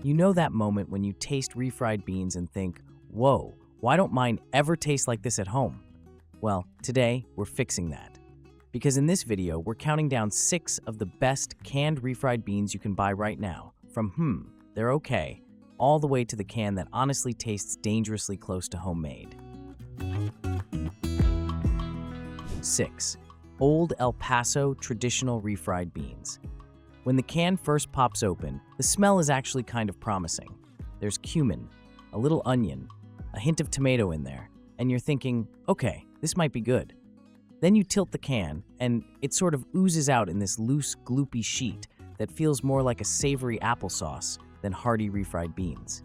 You know that moment when you taste refried beans and think, whoa, why don't mine ever taste like this at home? Well, today we're fixing that. Because in this video, we're counting down 6 of the best canned refried beans you can buy right now, from they're okay, all the way to the can that honestly tastes dangerously close to homemade. 6. Old El Paso Traditional Refried Beans. When the can first pops open, the smell is actually kind of promising. There's cumin, a little onion, a hint of tomato in there, and you're thinking, okay, this might be good. Then you tilt the can, and it sort of oozes out in this loose, gloopy sheet that feels more like a savory applesauce than hearty refried beans.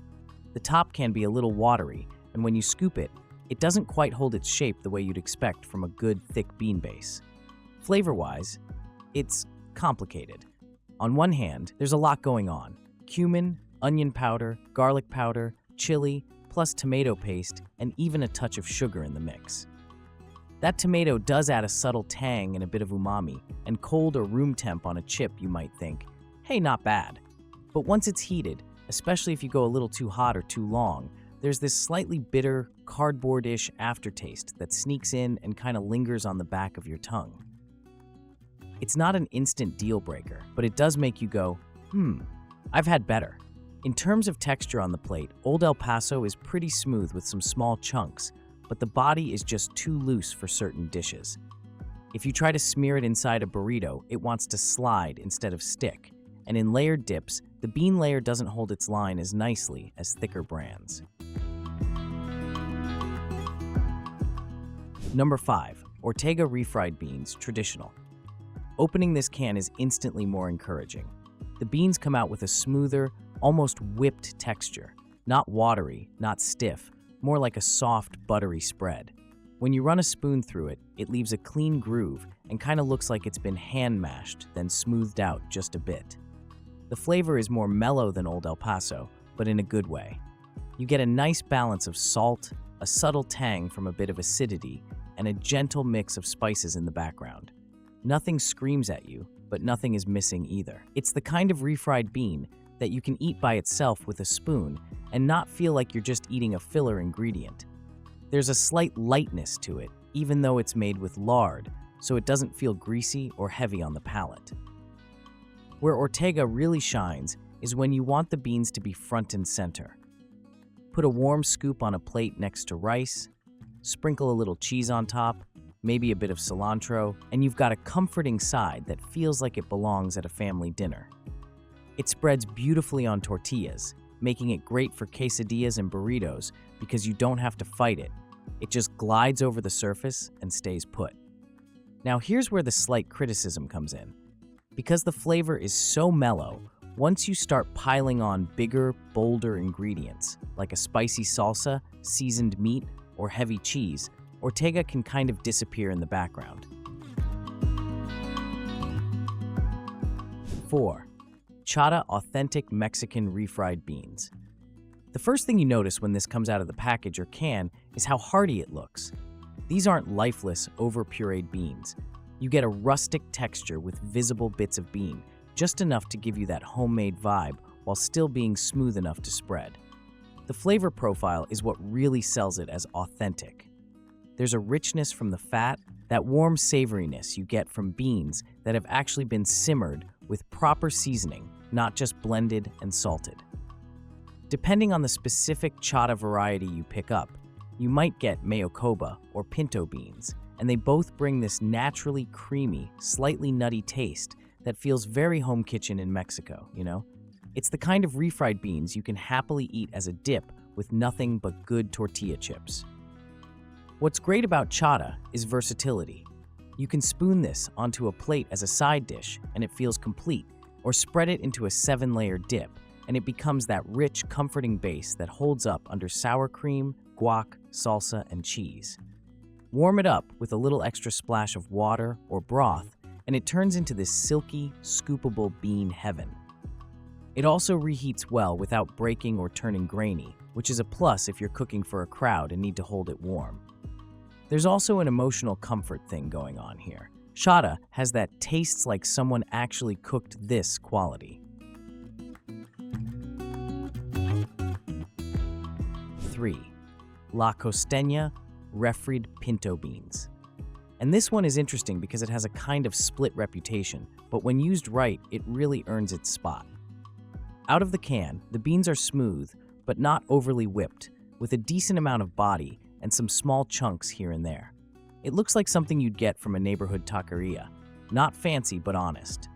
The top can be a little watery, and when you scoop it, it doesn't quite hold its shape the way you'd expect from a good, thick bean base. Flavor-wise, it's complicated. On one hand, there's a lot going on. Cumin, onion powder, garlic powder, chili, plus tomato paste, and even a touch of sugar in the mix. That tomato does add a subtle tang and a bit of umami, and cold or room temp on a chip you might think, hey, not bad. But once it's heated, especially if you go a little too hot or too long, there's this slightly bitter, cardboard-ish aftertaste that sneaks in and kind of lingers on the back of your tongue. It's not an instant deal breaker, but it does make you go, I've had better. In terms of texture on the plate, Old El Paso is pretty smooth with some small chunks, but the body is just too loose for certain dishes. If you try to smear it inside a burrito, it wants to slide instead of stick, and in layered dips, the bean layer doesn't hold its line as nicely as thicker brands. Number 5. Ortega Refried Beans Traditional. Opening this can is instantly more encouraging. The beans come out with a smoother, almost whipped texture. Not watery, not stiff, more like a soft, buttery spread. When you run a spoon through it, it leaves a clean groove and kind of looks like it's been hand-mashed, then smoothed out just a bit. The flavor is more mellow than Old El Paso, but in a good way. You get a nice balance of salt, a subtle tang from a bit of acidity, and a gentle mix of spices in the background. Nothing screams at you, but nothing is missing either. It's the kind of refried bean that you can eat by itself with a spoon and not feel like you're just eating a filler ingredient. There's a slight lightness to it, even though it's made with lard, so it doesn't feel greasy or heavy on the palate. Where Ortega really shines is when you want the beans to be front and center. Put a warm scoop on a plate next to rice, sprinkle a little cheese on top, maybe a bit of cilantro, and you've got a comforting side that feels like it belongs at a family dinner. It spreads beautifully on tortillas, making it great for quesadillas and burritos because you don't have to fight it. It just glides over the surface and stays put. Now here's where the slight criticism comes in. Because the flavor is so mellow, once you start piling on bigger, bolder ingredients, like a spicy salsa, seasoned meat, or heavy cheese, Ortega can kind of disappear in the background. 4. Chata Authentic Mexican Refried Beans. The first thing you notice when this comes out of the package or can is how hearty it looks. These aren't lifeless, over-pureed beans. You get a rustic texture with visible bits of bean, just enough to give you that homemade vibe while still being smooth enough to spread. The flavor profile is what really sells it as authentic. There's a richness from the fat, that warm savoriness you get from beans that have actually been simmered with proper seasoning, not just blended and salted. Depending on the specific chata variety you pick up, you might get mayocoba or pinto beans, and they both bring this naturally creamy, slightly nutty taste that feels very home kitchen in Mexico, you know? It's the kind of refried beans you can happily eat as a dip with nothing but good tortilla chips. What's great about chata is versatility. You can spoon this onto a plate as a side dish and it feels complete, or spread it into a 7-layer dip and it becomes that rich, comforting base that holds up under sour cream, guac, salsa, and cheese. Warm it up with a little extra splash of water or broth and it turns into this silky, scoopable bean heaven. It also reheats well without breaking or turning grainy, which is a plus if you're cooking for a crowd and need to hold it warm. There's also an emotional comfort thing going on here. Chata has that tastes like someone actually cooked this quality. 3. La Costeña Refried Pinto Beans. And this one is interesting because it has a kind of split reputation, but when used right, it really earns its spot. Out of the can, the beans are smooth, but not overly whipped, with a decent amount of body and some small chunks here and there. It looks like something you'd get from a neighborhood taqueria. Not fancy, but honest.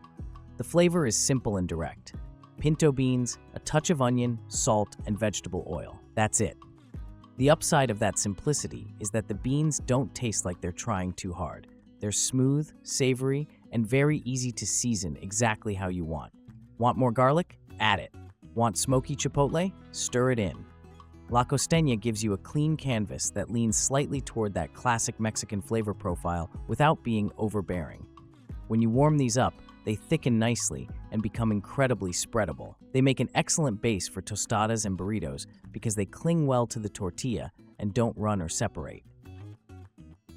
The flavor is simple and direct. Pinto beans, a touch of onion, salt, and vegetable oil. That's it. The upside of that simplicity is that the beans don't taste like they're trying too hard. They're smooth, savory, and very easy to season exactly how you want. Want more garlic? Add it. Want smoky chipotle? Stir it in. La Costeña gives you a clean canvas that leans slightly toward that classic Mexican flavor profile without being overbearing. When you warm these up, they thicken nicely and become incredibly spreadable. They make an excellent base for tostadas and burritos because they cling well to the tortilla and don't run or separate.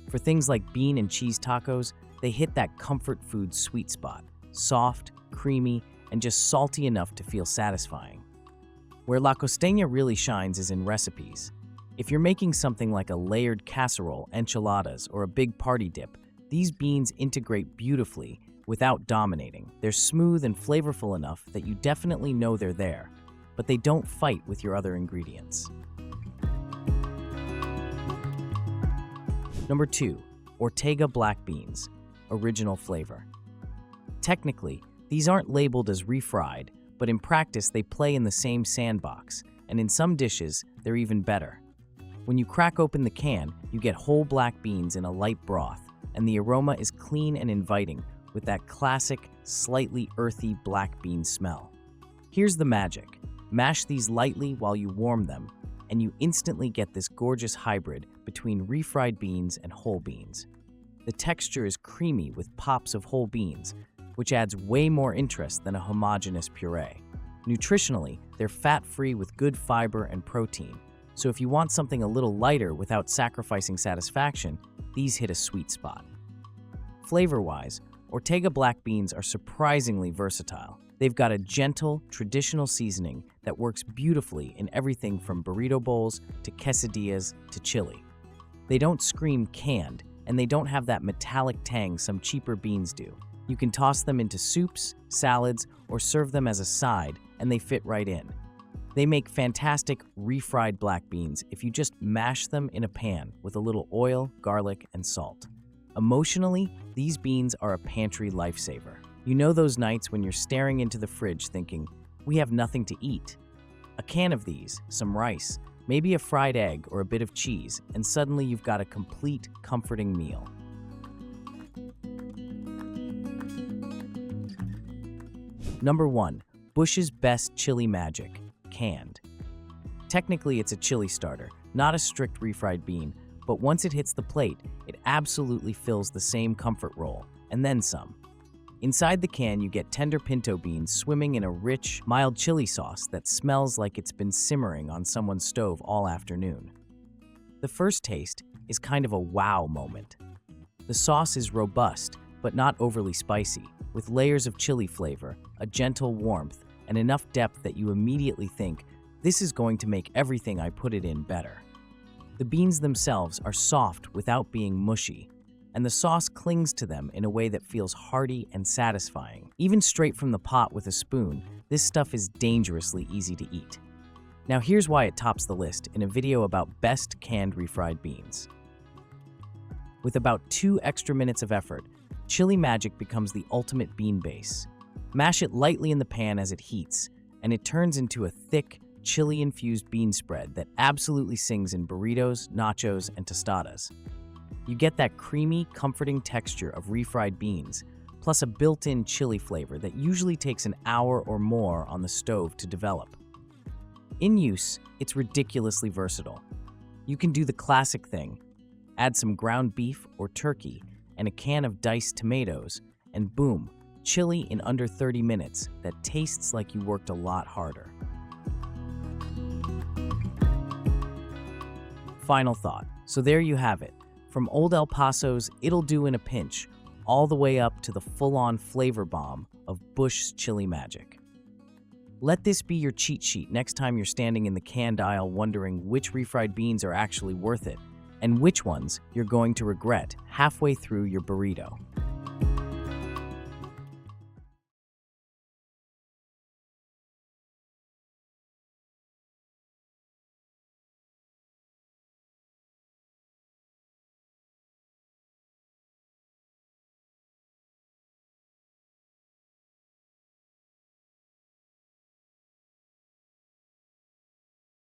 For things like bean and cheese tacos, they hit that comfort food sweet spot, soft, creamy, and just salty enough to feel satisfying. Where La Costeña really shines is in recipes. If you're making something like a layered casserole, enchiladas, or a big party dip, these beans integrate beautifully without dominating. They're smooth and flavorful enough that you definitely know they're there, but they don't fight with your other ingredients. Number 2. Ortega black beans, original flavor. Technically, these aren't labeled as refried, but in practice they play in the same sandbox, and in some dishes, they're even better. When you crack open the can, you get whole black beans in a light broth, and the aroma is clean and inviting, with that classic, slightly earthy black bean smell. Here's the magic. Mash these lightly while you warm them, and you instantly get this gorgeous hybrid between refried beans and whole beans. The texture is creamy with pops of whole beans, which adds way more interest than a homogeneous puree. Nutritionally, they're fat-free with good fiber and protein, so if you want something a little lighter without sacrificing satisfaction, these hit a sweet spot. Flavor-wise, Ortega black beans are surprisingly versatile. They've got a gentle, traditional seasoning that works beautifully in everything from burrito bowls to quesadillas to chili. They don't scream canned, and they don't have that metallic tang some cheaper beans do. You can toss them into soups, salads, or serve them as a side, and they fit right in. They make fantastic refried black beans if you just mash them in a pan with a little oil, garlic, and salt. Emotionally, these beans are a pantry lifesaver. You know those nights when you're staring into the fridge thinking, we have nothing to eat? A can of these, some rice, maybe a fried egg or a bit of cheese, and suddenly you've got a complete, comforting meal. Number 1. Bush's Best Chili Magic, canned. Technically, it's a chili starter, not a strict refried bean, but once it hits the plate, it absolutely fills the same comfort role, and then some. Inside the can, you get tender pinto beans swimming in a rich, mild chili sauce that smells like it's been simmering on someone's stove all afternoon. The first taste is kind of a wow moment. The sauce is robust, but not overly spicy, with layers of chili flavor, a gentle warmth, and enough depth that you immediately think, this is going to make everything I put it in better. The beans themselves are soft without being mushy, and the sauce clings to them in a way that feels hearty and satisfying. Even straight from the pot with a spoon, this stuff is dangerously easy to eat. Now here's why it tops the list in a video about best canned refried beans. With about 2 extra minutes of effort, Chili Magic becomes the ultimate bean base. Mash it lightly in the pan as it heats, and it turns into a thick, chili-infused bean spread that absolutely sings in burritos, nachos, and tostadas. You get that creamy, comforting texture of refried beans, plus a built-in chili flavor that usually takes an hour or more on the stove to develop. In use, it's ridiculously versatile. You can do the classic thing, add some ground beef or turkey and a can of diced tomatoes, and boom, chili in under 30 minutes that tastes like you worked a lot harder. Final thought. So there you have it. From old El Paso's it'll do in a pinch, all the way up to the full-on flavor bomb of Bush's Chili Magic. Let this be your cheat sheet next time you're standing in the canned aisle wondering which refried beans are actually worth it and which ones you're going to regret halfway through your burrito.